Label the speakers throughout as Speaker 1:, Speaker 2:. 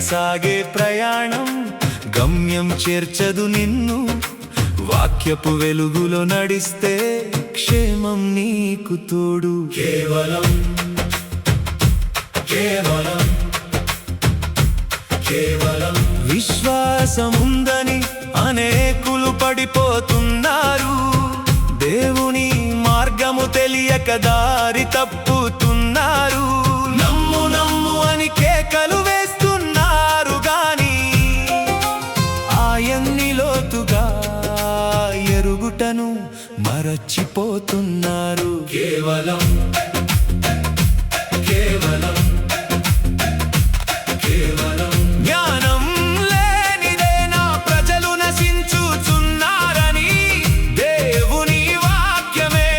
Speaker 1: సాగే ప్రయాణం గమ్యం చేర్చదు నిన్ను. వాక్యపు వెలుగులో నడిస్తే క్షేమం నీకు తోడు. కేవలం కేవలం కేవలం విశ్వాసముందని అనేకులు పడిపోతున్నారు. దేవుని మార్గము తెలియక దారి తప్పుతున్నారు. నమ్ము నమ్ము అని కేకలు వేస్తున్నారు గాని ఆయన్ని లోతుగా ఎరుగుటను మరచిపోతున్నారు. కేవలం కేవలం కేవలం జ్ఞానం లేనిదే నా ప్రజలు నశించుచున్నారని దేవుని వాక్యమే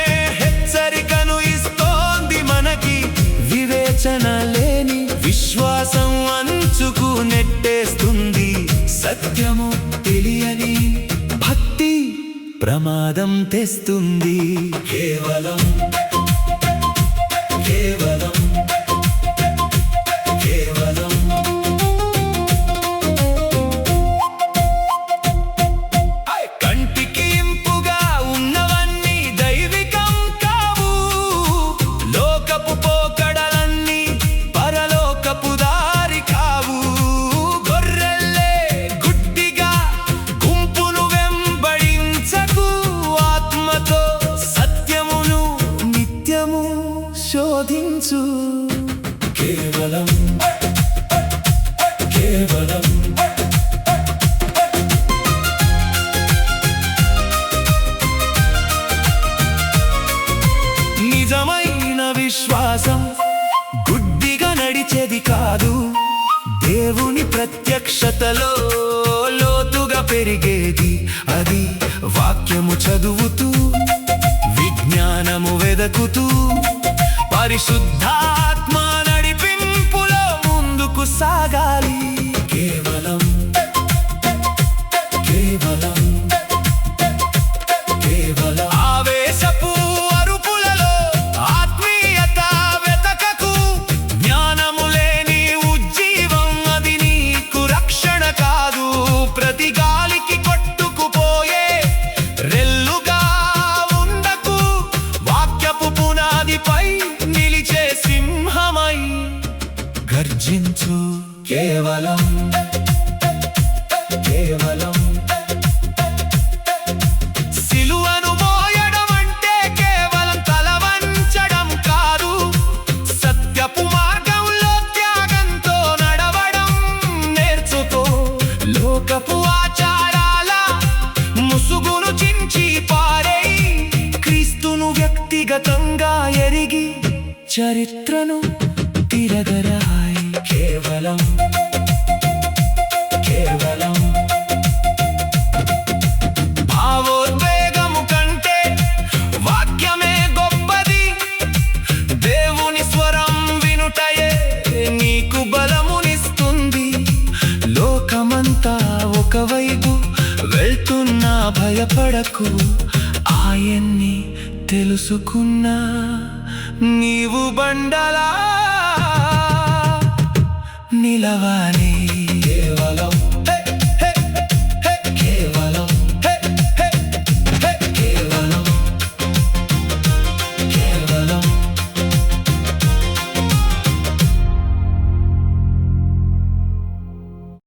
Speaker 1: హెచ్చరికను ఇస్తోంది మనకి. వివేచన లేని విశ్వాసం అంచుకు నెట్టేస్తుంది. సత్యము తెలియని భక్తి ప్రమాదం తెస్తుంది. కేవలం కేవలం కేవలం కంటికి ఇంపుగా ఉన్నవన్నీ దైవికం కావు. లోకపు పోకడలన్నీ పరలోకపు దారి కావు. గొర్రెల్లే గుడ్డిగా గుంపును వెంబడించకు. ఆత్మతో సత్యమును నిత్యము శోధించు. కేవలం కేవలం నిజమైన విశ్వాసం గుడ్డిగా నడిచేది కాదు. దేవుని ప్రత్యక్షతలో లోతుగా పెరిగేది. అది వాక్యము చదువుతూ విజ్ఞానము వెదకుతూ పరిశుద్ధాత్మ నడిపింపులో ముందుకు సాగాలి. కేవలం కేవలం కేవలం ఆవేశపు అరుపులలో ఆత్మీయత వెతకకు. జ్ఞానము లేని ఉజ్జీవం అది నీకు రక్షణ కాదు. ప్రతి గాలికి కొట్టుకుపోయే రెల్లుగా ఉండకు. వాక్యపు పునాదిపై నిలిచే సింహమై గర్జించు. కేవలం కేవలం సిలువను మోయడం అంటే కేవలం తల వంచడం కాదు. సత్యపు మార్గంలో త్యాగంతో నడవడం నేర్చుకో. లోకపు ఆచారాల ముసుగును చించి పారేయి. క్రీస్తును వ్యక్తిగతంగా ఎరిగి చరిత్రను తిరగరాయి. కేవలం కేవలం భావోద్వేగము కంటే వాక్యమే గొప్పది. దేవుని స్వరం వినుటయే నీకు బలమునిస్తుంది. లోకమంతా ఒకవైపు వెళ్తున్నా భయపడకు. ఆయన్ని తెలుసుకున్నా నీవు బండలా నిలవాలి.